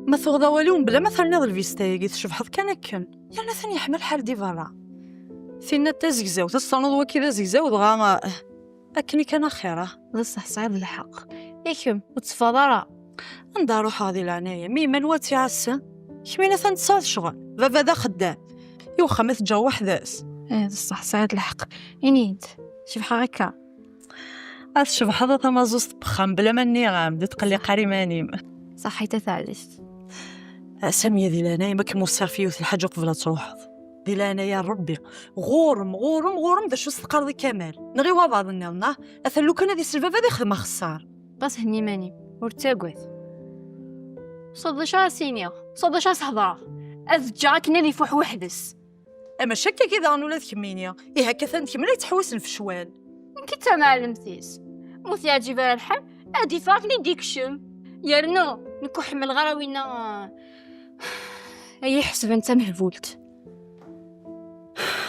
ما ثغدا والو بلا ما ثاني الفيستايا تشبحض كان كان يعني ثاني يحمل حال دي فرا فينا تزكزاو تصنض وكذا زكزاو دغا اكني كان خيره بصح صعيب الحق ياكم وتصفضرا ندارو هذه العنايه ميما نواتي عسى كمينا ثنتصاد شغل بابا دا خدام يوخا ما تجا وحداس بصح صعيب الحق انت شبحه هكا الشبح هذا تمازوس بخام بلا ما نيغام دي تقلي قاري مانيم صح حتى ثالث سامية ذي لانايا ما كموسر فيه الحاجة قبل تروح ذي لانايا ربي غورم دا شو استقرضي كمال نغي وابعض النالنا اثلو كان هذه السلفة هذه خدمة خسار بس هني ماني ورتاقوث صدشا سينيا صدشا سهضرا اذ جاك نادي فوح وحدس اما شكا كذا غنولاد كمينيا إيه هكا ثانت كملا يتحوسن في شوال كنت معلمتيس موثي عجيب الحال ادي فاكني ديكشم يرنو نكو حمل غراوينا اي حسب انت مهبولت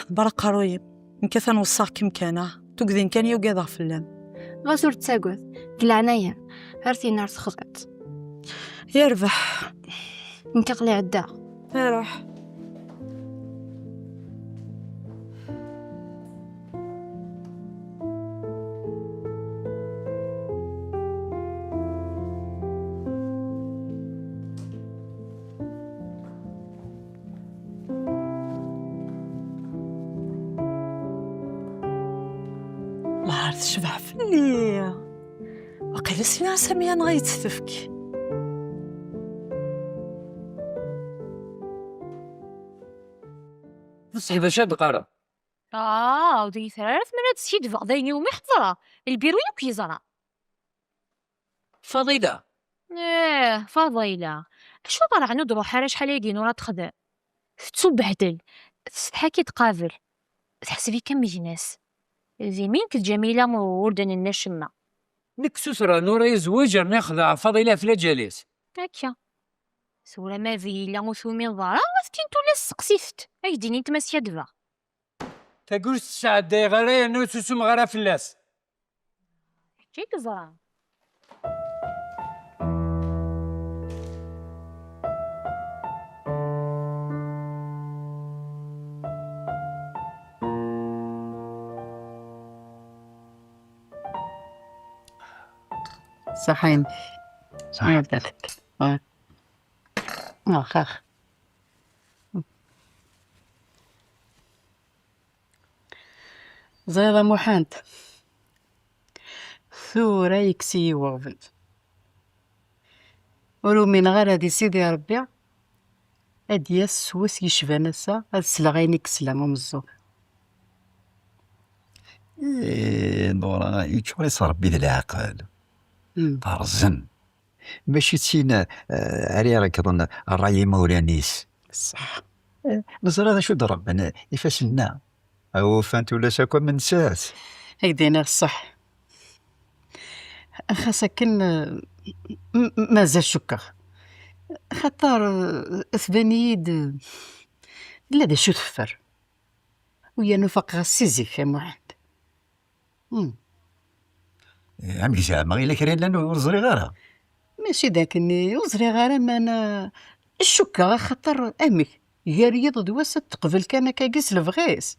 برق رويب نكثا نوصاك كم كان تقذين كان يوقظا في اللام غاسور تساقوث دلعنايا هارتي نار تخضعت يربح نكقلي عدا يروح ما عرفت شبح فني وقيل سينا سامية نغيت تفك صحيح باش تقرا ودي ثلاث مرات سيد بعضين يوم يحضرها البيرو يزرع فضيلة فضيلة شو طلع ندرو حراش حلاقين ورا تخدم تبهدل تحكي تقابل تحسبي كم جناس زي مين كنت جميلة وردن النشمة نكسوسرا نورا يزوج ناخذ فضيلة في الجالس هكا سورة ما فيلا وثومي ضارا وثكين تولا سقسيفت ايديني تمسيا دفا تقول الساعة داي غير نو تسوم غير فلاس كيك زرا صحين ذلك خاخ زيادة محانت ثورة يكسي وغفل ولو من غير هادي سيدي ربي ادياس سوس يشفى نسا هاد السلغيني كسلام ومزوق نورا يتشوري صار بيد العقل طارزن ماشي تسينا علي راك كظن الراي مولانيس صح نزر هذا شو ضرب انا يفاسلنا او فانت ولا شاكو من ساس هيدينا الصح خاصكن مازال شكر خاطر ثبانيد لا دا شو تفر ويا نفق غسيزي يا محمد عمي زعما غير كرين لانه وزري غيرها ماشي داك اني وزري غير ما انا الشكا خاطر امي هي رياض دواسة تقبل كان كاكيس الفغيس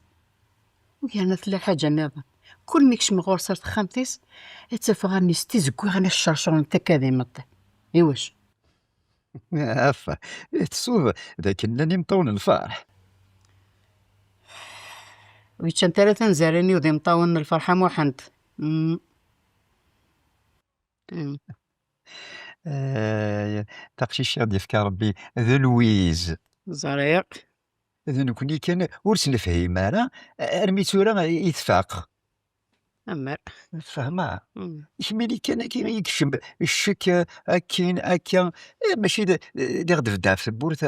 ويانا ثلا حاجة نظام كل ميكش مغور صارت خامتيس اتفغاني ستيزكو غانا الشرشور نتا كاذي مطي ايواش عفا تسوف ذاك لاني مطون الفرح ويتشان ثلاثة زاريني وذي مطون الفرحة موحنت تقشي الشاد يفكر ربي ذا لويز زريق إذا نكوني كان ورس نفهم أنا أرميتورا يتفاق أمر فهمها يحميلي كان كي يكشم الشك أكين أكيا ماشي دي غدف داف بورت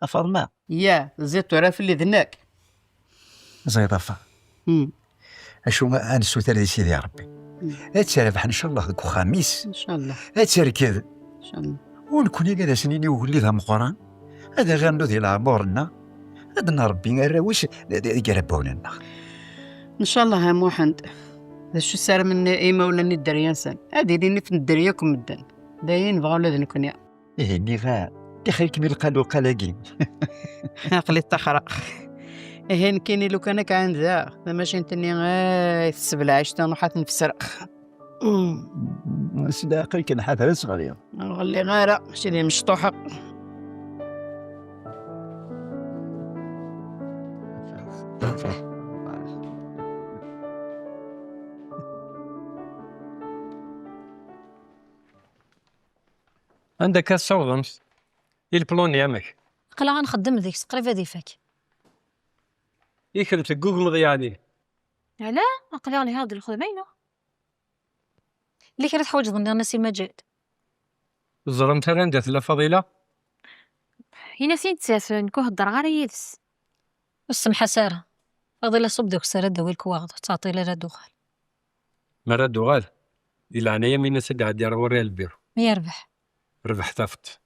أفضل يا زيت ورا في اللي ذناك زي ضفا أشو أنا سوتر دي سيدي يا ربي أتسرف إن شاء الله ذاك خميس إن شاء الله أتسركذ إن شاء الله ونكون قاعد سنيني وولي ذا مقران هذا غير نوذي لعبورنا هذا ربي نراوش يقربونا ان شاء الله يا محمد شو صار من ايما ولا الدريان سن هذه ديني في الدريا كم الدن داين بغاو ولاد نكون ايه نيغا دي خلي كميل قالوا قلاقين. عقلي التخرق. هين كيني لو كانك عندها ماشي نتني غاي السبلة عشت نروح نفسرق. صداقي كان حاضر صغير. غلي غارة ماشي دي مشطوحة. عندك الصوت امس البلون يامك قلا غنخدم ديك تقريبا دي فاك. يكرت جوجل مضيعني. علاه قلا غني هاد الخدمينه اللي كانت حوايج ظني ناسي مجاد. زرمت انا ندات لا فضيله. هنا فين تسافن كو هضر غير يدس. السمحه ساره فضيله صب دوك ساره داوي الكواغد تعطي لها دخل. مرة دوغال إلا أنا يمين سد عاد يرى ورا البيرو. يربح. ربح ثفت.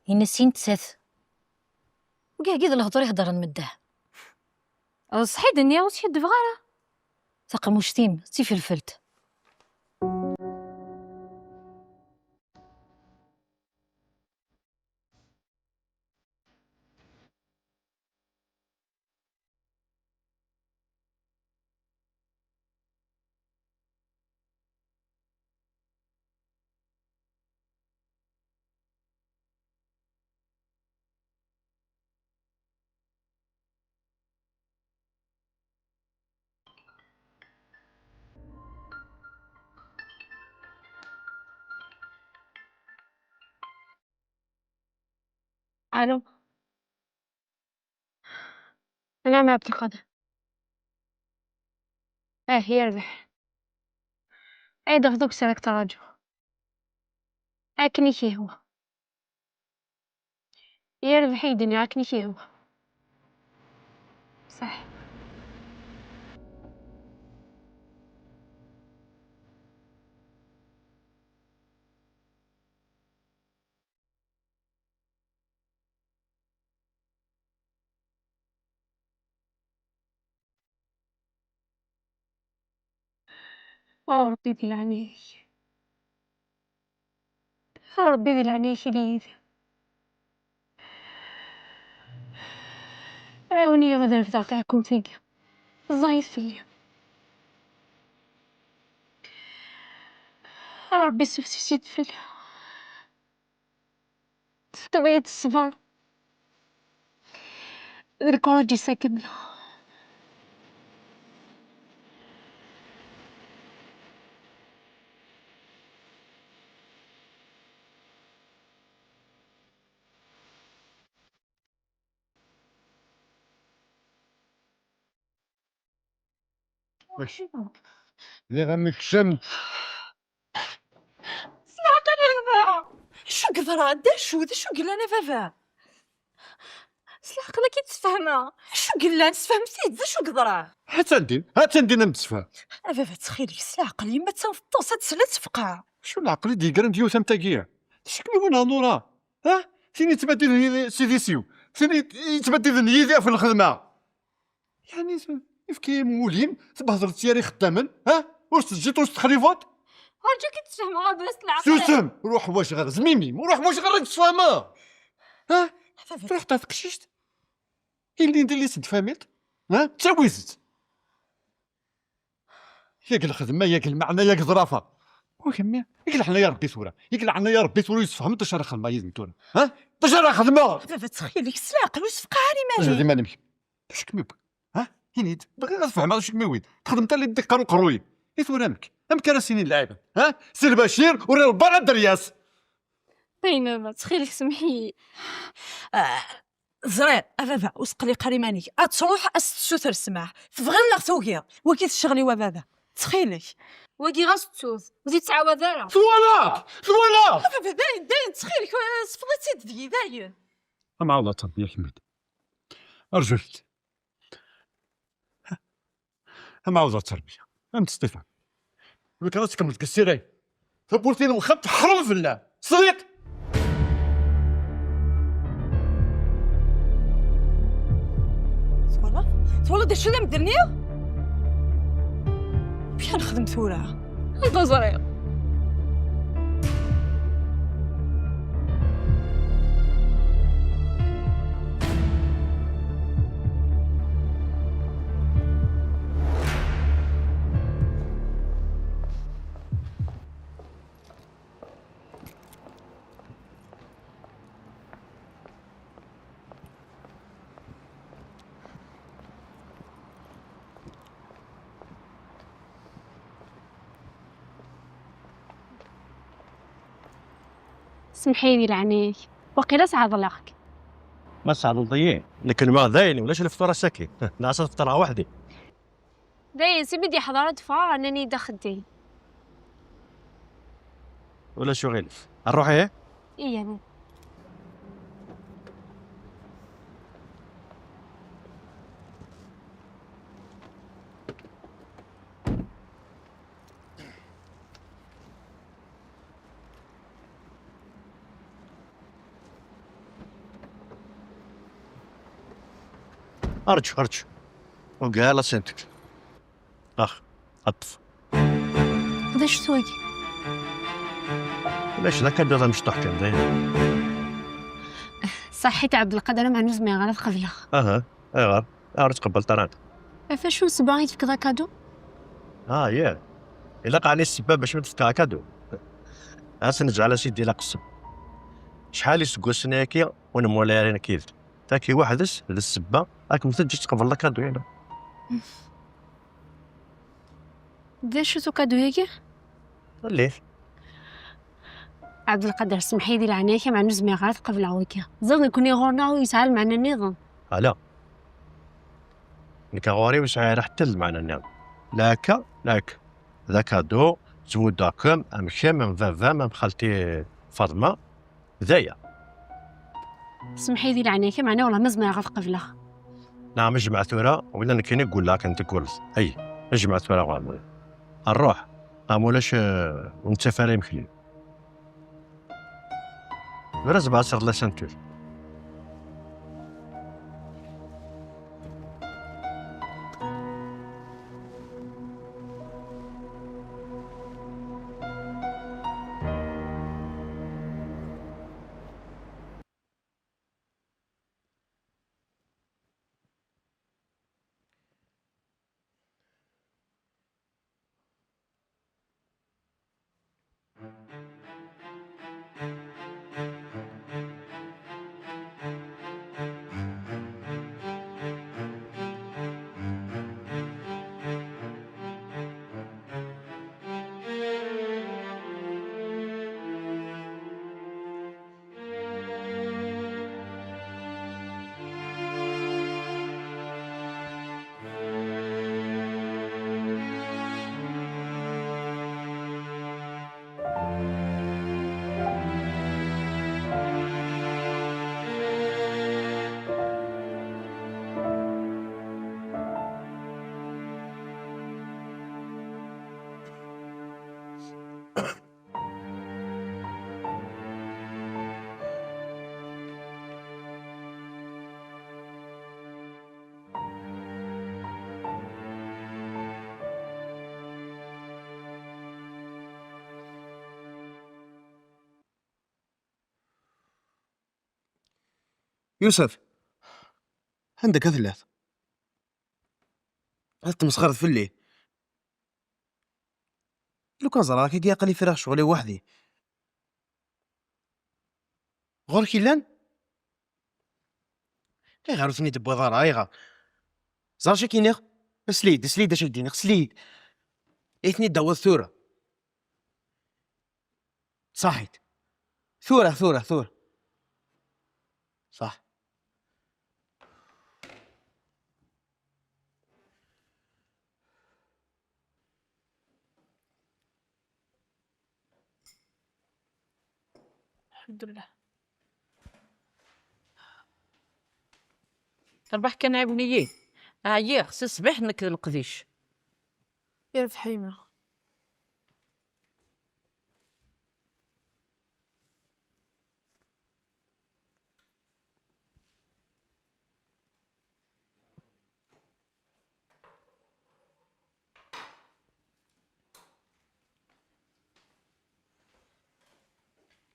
هنا سين تساث وكاع كيد الهضر يهضر نمده. صحيت النيا وصحيت دفغارة تاقم وشتيم تي فلفلت. الو نعم يا عبد القادر. يربح. دغدغ سلك تراجع. كني كي هو يربح الدنيا كني كي هو صح. ربي يلعنيك. ربي يلعنيك ليد. عاوني غدا الفطار تاعكم تيجي الزايد فيا. ربي سفسيت فيا تبيت الصبر الكورجي ساكن. واش اللي غنكشم شو قدرة دا شو قلنا انا بابا سلاح قلا كي تفهمها شو قلنا نتفهمتي دا شو قدرة هاتندي نمتفهم. بابا تخيلي سلاح قلي ما تنفطوس تسلا تفقع. شو العقل دي قرن ديو تمتاكيا تشكلي وين نورا ها فين يتبدل سيديسيو فين يتبدل يدي في الخدمه يعني كي مولين تبهضر تياري خدامن ها واش تجي توش تخريفات ارجوك تفهمها بس العقل. سوسم روح واش غير زميمي وروح واش غير تفهمها ها تروح تقشيشت اللي ندير لي سد فاميت ها تاويزت ياك الخدمه ياك المعنى ياك ظرافه وكمي يقلعنا يا ربي ثوره يقلعنا يا ربي ثوره يتفهم تشرح خدمه يزنتونا ها تشرح خدمه بابا تخيلي سلاح قلو تفقعاني هذه مالي ما نمشي واش كميب ها هنيت بغي نفهم واش كميويد تخدم حتى اللي دقر وقروي يثور امك راه سنين لعيبه ها سي البشير ورا البرا درياس بينما تخيلك سمحي زرير بابا وسقلي قريمانيك تروح استسوثر السماح تبغي نغتوكيا وكي تشغلي بابا تخيلك وكي غاستوث وزيد تعاود راه ثوالا بابا داين تخيلك صفغتي تدي داين ما عوض يا حميد ارجلت ما عوض التربيه فهمت ستيفان لك راسك كملت كسيري فبورتين وخبت حرم في الله صديق والله دا شو اللي مدرنيا اش غنخدم ثورة؟ البزرية. سمحيلي لعنيك، وقيلا سعد لك. ما سعد الضيين لكن ما ذايني ولاش الفطوره ساكي ناس فطرها وحدي. داين سي بدي حضرت فار انني دخلتي. ولا شو غيلف نروح ايه؟ ايه يعني ارجو وقال سنتك اخ اطف هذا شو سوي؟ ليش ذاك الدوزة مش تحكم زين؟ صحيت عبد القادر مع نوز ما غلط قبله. اها اي غير ارج قبلت انا. فشو سباغيت في كذا كادو؟ يا الا قعني السباب باش ما تتكاكدو اسنج على سيدي لا قسم شحال يسقو سناكي وانا مولاي كيف تاكي وحدس للسبه راك مثل تجي تقبل لك كادو هنا. ذا شو كادو هيك؟ ليه؟ عبد القادر سمحيلي لعنيك مع نوز ما غلط قبل عويكا ظن يكون يغورنا ويسأل معنا النظام. لا نكاغوري وش راح تل معنا النام لاك ذاك دو زوداكم امشي من فافا من خالتي فاطمه ذايا. سمحيلي لعنيك معنا والله مزما غلط قبله. نعم اجمع ثورة ولا نكيني نقول لك انت تقول اي اجمع ثورة غامل نروح غامولاش وانت فاري مخلي برز بعصر لا سنتور. يوسف عندك ثلاث تمسخر في اللي لو كان زراك يا قلي فراغ شغلي وحدي غير كيلان اي غير ثني دبو ضار اي غير زار شي كينيغ سليد اش يديني سليد اثني داو الثوره صحيت ثوره صح الحمد لله. ربح كان عيبني عيا خص الصباح نكذ القديش يا فحيمة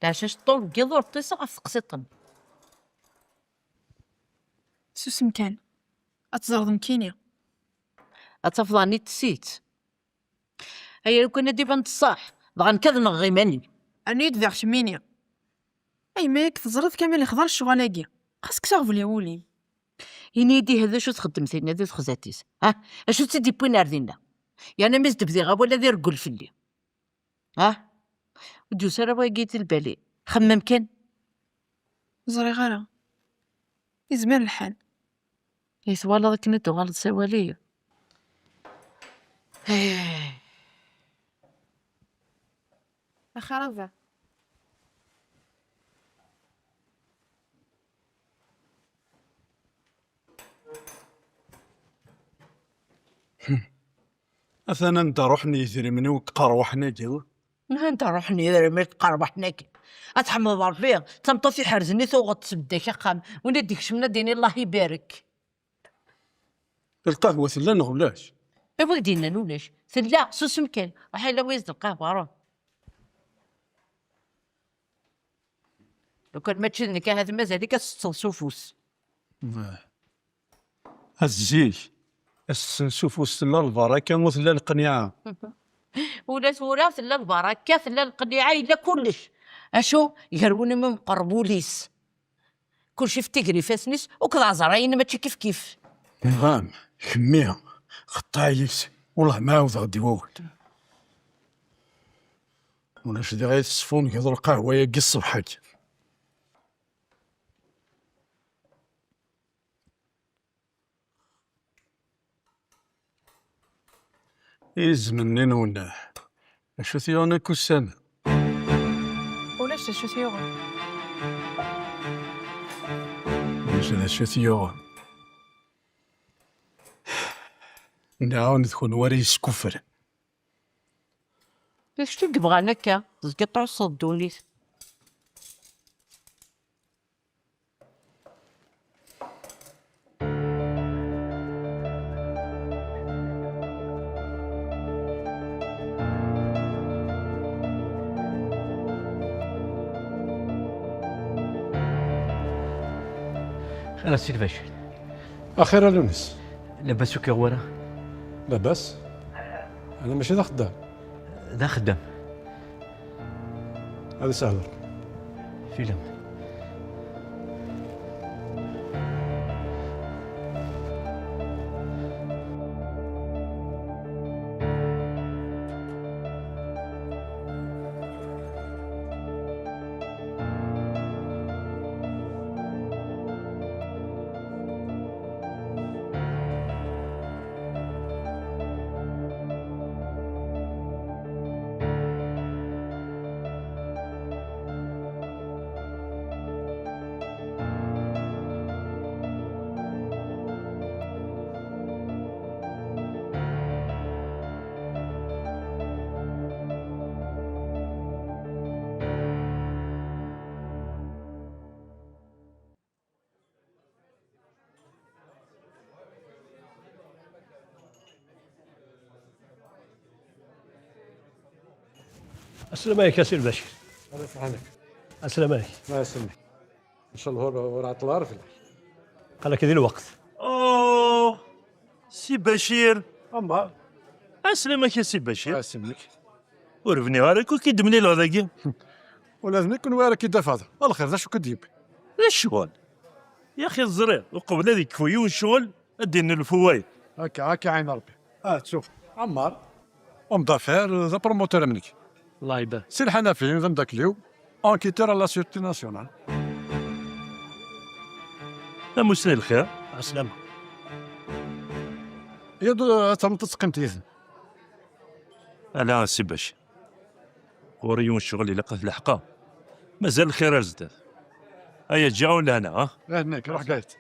عشاش طول كيضور طيسة غف قسيطن. سوس مكان أتزرد مكينيا. أتفضاني تسيت. هيا لو كنا ديما نتصاح بغا نكذن غيماني. أنا يدفع شمينيا. أي ماك تزرد كامل يخضر الشغلاكي. خاصك تعرف يا ولي. ينيدي هذا شو تخدم سيدنا ذي تخزاتيس. ها اشو تسدي بوين اردينا. يعني مز تبذي غاب ولا ذي رقل في اللي. ها وديو سارة بغيت البالي. خمم كان. زري غالا يزمر الحال. يسوالا ذاك نتو غلط سوالية. أخرافة. أثنا أنت روحني يثري مني وقروحنا جوا. انت روحني إذا رميت قربحناك. أتحمد ربي تمطفي حرزني ثوغط سبداك أخام ونديك شمنا ديني الله يبارك. القهوة ثلا غلاش. إبغي دينا نولاش ثلا سوس مكان راح إلا ويزد القهوة راه. لو كان ما تشدني كان هذا مازالك السوفوس. هزيك نشوفو ثلا البركة وثلا القنيعة. ولا ثورة ثلا البركة ثلا القنيعة إلا كلش. أشو يهربوني من قربوليس. كلشي في تجري فاسنس وكذا عزراين ماشي كيف كيف. نغام كميها خطايس والله ما عاود غادي واود. ولا شدي غير السفون كيضر القهوة يا الصبحات. إزمنين ونا أشو ثيونا كوسانا. ولاش شو ثيوغا. واش هذا شو ثيوغا. نعاون تكون وريس كفر. باش تبغى نكا تقطع الصدولي. أنا سي الباشا أخيرا لونس. لاباسك يا غورا؟ لاباس. أنا ماشي ذا خدام. ذا خدام. هذا سهل. فيلم. السلام عليك يا سي الباشا. الله يسلمك. السلام عليك. الله يسلمك. إن شاء الله هو راه طلع رفل. قال لك هذه الوقت. اوه سي بشير. أما اسلمك يا سي بشير. الله يسلمك. ورفني عليك وكيدمني له هذاك. ولازم يكون وارك يدافع هذا. الخير ذا شو كديب. لا الشغل يا اخي الزرير وقبل هذيك كفويون الشغل اديني الفوايد. هكا عين ربي. تشوف عمار ام دافير ذا بروموتور منك. الله يبارك. سي الحنفي ذا مداك اليوم انكيتور على لا سيورتي ناسيونال. مساء الخير. السلامة. يا تم تسقمت يزن. لا سي بشير وريون الشغل اللي لقاه لحقه مازال الخير ازداد. هيا تجاو لهنا ها. هناك روح قايت.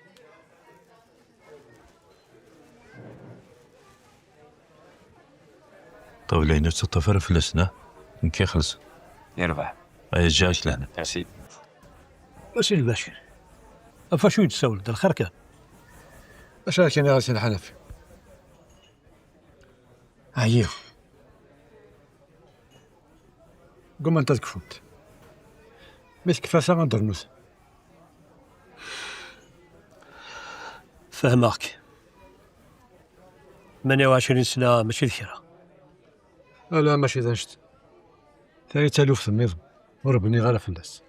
طيب لين تطفر فلسنا نكي خلص يربح. هيا جاش لهنا. ميرسي. سي الباشا أفا شو يتسول دا الخير كان. اش كاين يا سي الحنفي. عييو قوم انت تكفوت. مش كيفاش غندرنوس. فهماك. 28 سنة ماشي ذكرى. لا ماشي داشت. 3000 في النظام وربني غير فلاس.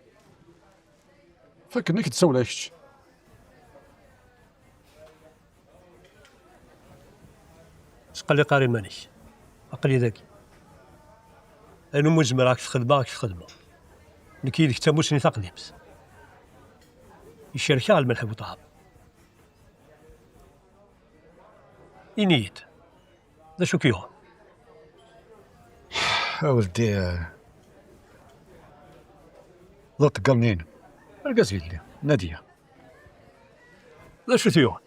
فكرني كتسول عشت. سقال لي قاري مانيش. عقلي ذكي. انا مزمر راك تخدم راك تخدم. نكيدك تموسني تقديمس. الشركة على الملح والطعام. إنيت. ذا شو كيهو؟ ولدي ضغط قرنين القزيل نادية. ذا شو ثيوه؟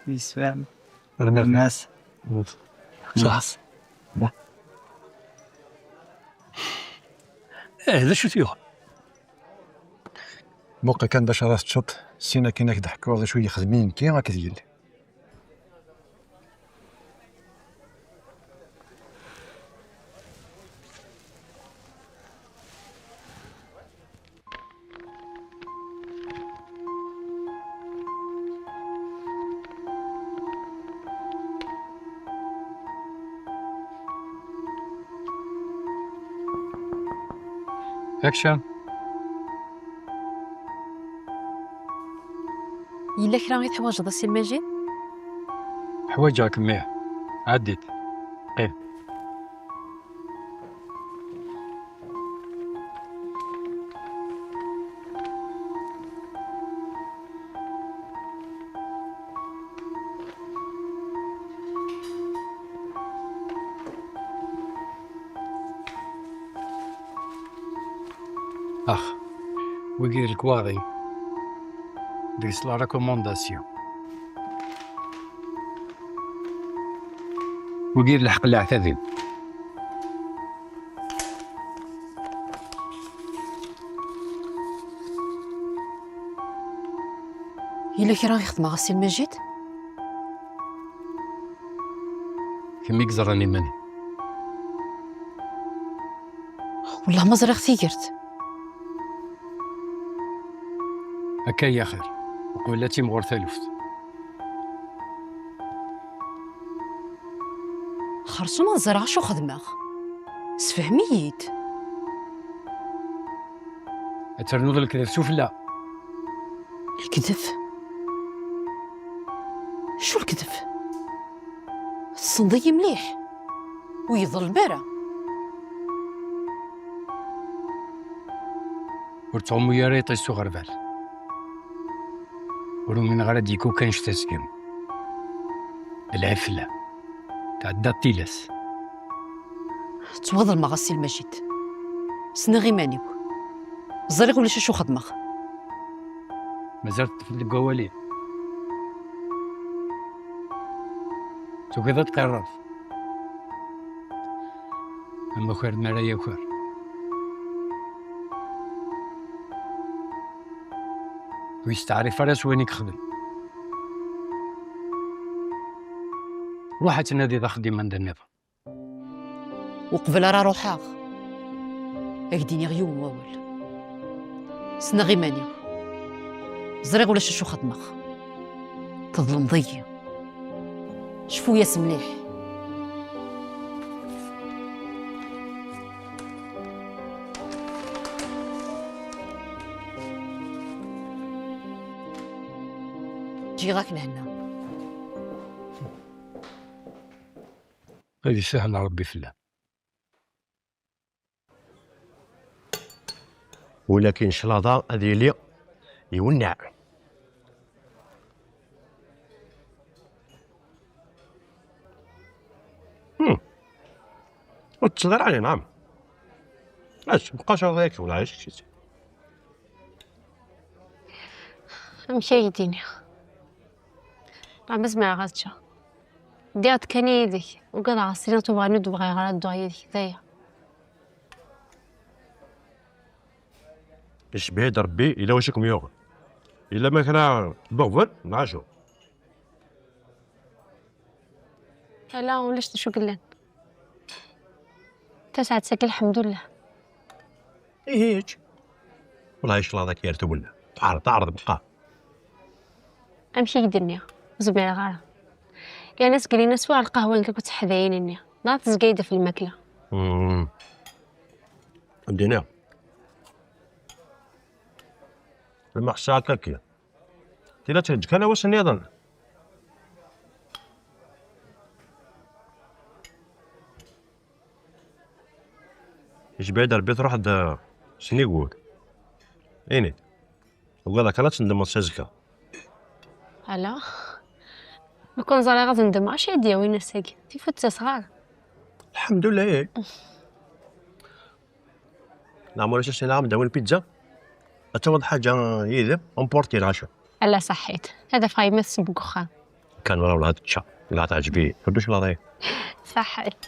يسلم الناس صح. ذا شو ثيوه؟ موقع كان باش راس تشط سينا كيناك ضحكوا غير شويه خدمين كي راك ديال اكشن. إلا كرا غير تحواجد السي المجيد. حوايجك ميه عديت قيل. اخ ويجي الكواغي ديس لا ريكومونداسيون ويجي الحق الاعتذار. إلا كرا غير خدمة السي المجيد. كمي كزراني ماني والله ما زري اختي قرت. هكا يا خير وقبلاتي مغور ثالث. خرصو ما نزرعش شو خدمة. سفهميت. اترنوض الكذب سفلى. الكذب. شو الكذب؟ الصندي مليح ويظل برا. ورتعمو يا ريت يسو غربال ورو من غير ديكو كانش تسكن العفلة تعدى التيلس. توضل مع السي المجيد. سنغي مانيو. زريق ولا شو خدمة. مازالت في القوالين تو كذا تقرر اما خير مرايا خير. ويستعرف راس وين يخدم. روح تنادي ذا خديم عند النظام. وقبل راه روحاغ. اكديني غيوم واول. سنغي مانيو. زريق ولا شو خدمة. تظلم ضيّة. شفو ياس مليح. جي غاك لهنا. هذه سهلة ربي في الله. ولكن شلاضه هذه لي يونع. وتصغر عليه نعم. اش مبقاش هذاك ولا عايش شي. مشي يديني عم بسمع غاتشا ديات كنيدي وقد عصينا تبغى ندبغي على الدعاية ذايا اش بهاد ربي الا وشكم يوغل الا ما كان بغفل نعاشو. لا وليش شو قلن تسعد ساك الحمد لله. ايه هيك والله شلا ذاك يرتبنا تعرض بقى امشي يدني زبير غاره يا ناس قلينا سوا على القهوه اللي كنت حذاينني ناط زقيده في الماكله عندنا لما حساك كاكيا تلا تهجك انا وسني اظن ايش بعيد البيت روح دا شنو يقول ايني وقال لك لا تندم سازكا هلا نكون زالي غادي ندم اش يدي وين الساقي تيفوت صغار الحمد لله ايه نعمل ايش نعمل داول البيتزا اتوض حاجه يدي امبورتي العشاء الا صحيت هذا فاي مس بكخان كان ولا ولاد تشا لا تعجبي فدوش لا ضي صحيت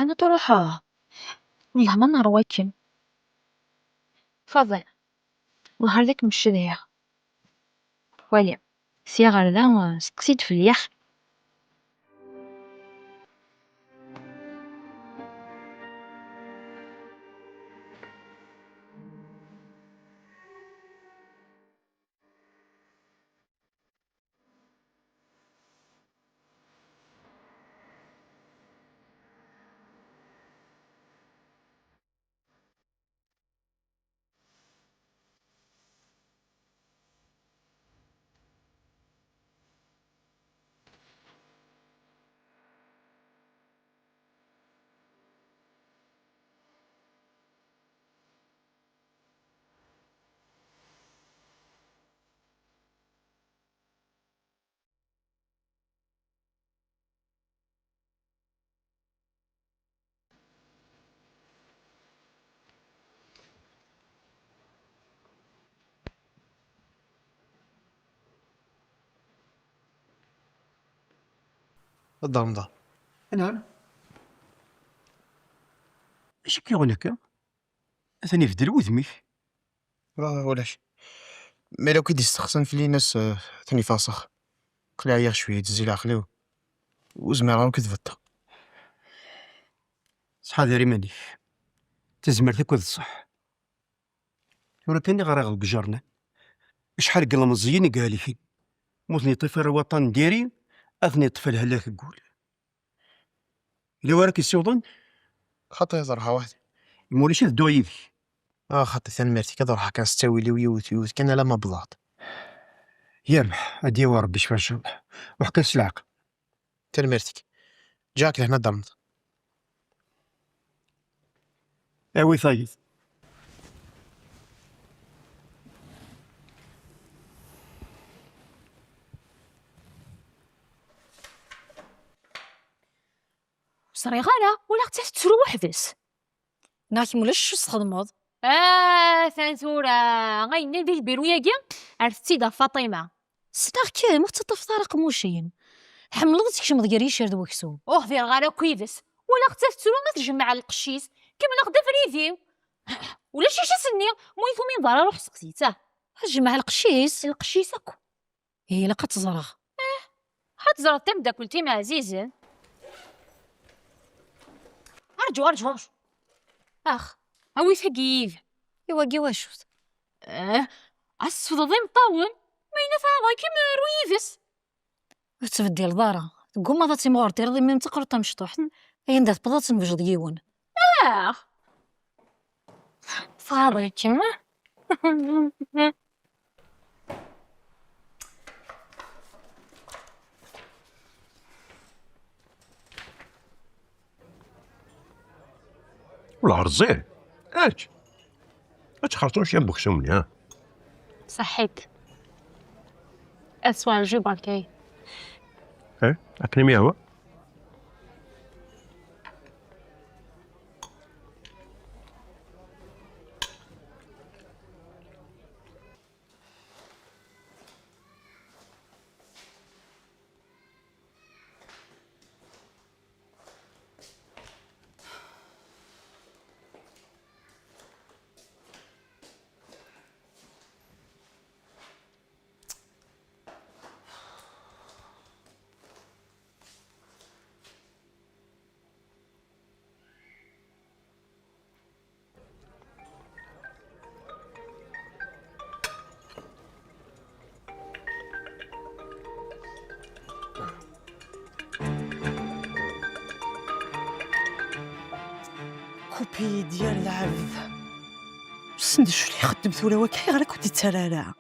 أنا تروحها والله ما نرويكم فضل نهار ذاك مش ذايا ولي سياغر ذا سقسيت في اليخ الضمضة نعم اش كيغون هكا ثاني في دلو ذميك ولاش مي لو كي يستخسن في لي ناس ثاني فاسخ قلع يا شويه تزي العقل وزمر كذبت صحا داري مانيش تزمر تاكل الصح ورا تاني غير غلق جارنا شحال قال مزيين قال لي موتني طفل الوطن ديالي اثني طفل هلاك قول الا وراك يسوضن خاطر يزرها واحد موليش الدويف خاطر ثاني مرتي كذا راح كان ستاوي لي ويوت كان لا ما بلاط يربح هادي وربي شفا ان شاء الله وحكاش العقل ثاني مرتك جاك لهنا ضمض اوي ثايد صري غالا ولا حتى تسرو وحدس ناكي مولاش شو تخدمض ثانثورة غاين البيت بيروياكي عرفتي دا فاطمة سناغ كي مختطف طارق موشين حملت تكشم ديالي شارد وكسوم في الغالا كويفس ولا حتى تسرو ما تجمع القشيس كيما ناخذ فريديو ولا شي سني مويثو من ضرر روح سقسيته جمع القشيس القشيسك هي لا كتزرغ حتزرع تم داكلتي مع عزيزة ارجو اخ هاوي ثقيل ايوا كيواش عصف ضيم طاون ما ينفع ضايكي رويفس تبدي الدارا تقوم ما تاتي مغورتي رضي من تقرا تمشطوح اي ندات بضات نوجد يون فاضي كما والعرض زين اش خرطوش ينبخ سمني ها صحيت اسوأ الجبر كي ايه اكلمي هو كوبي ديال العبد. بس ندير شو اللي خدمت ولا وكاي غير كنت ترارع.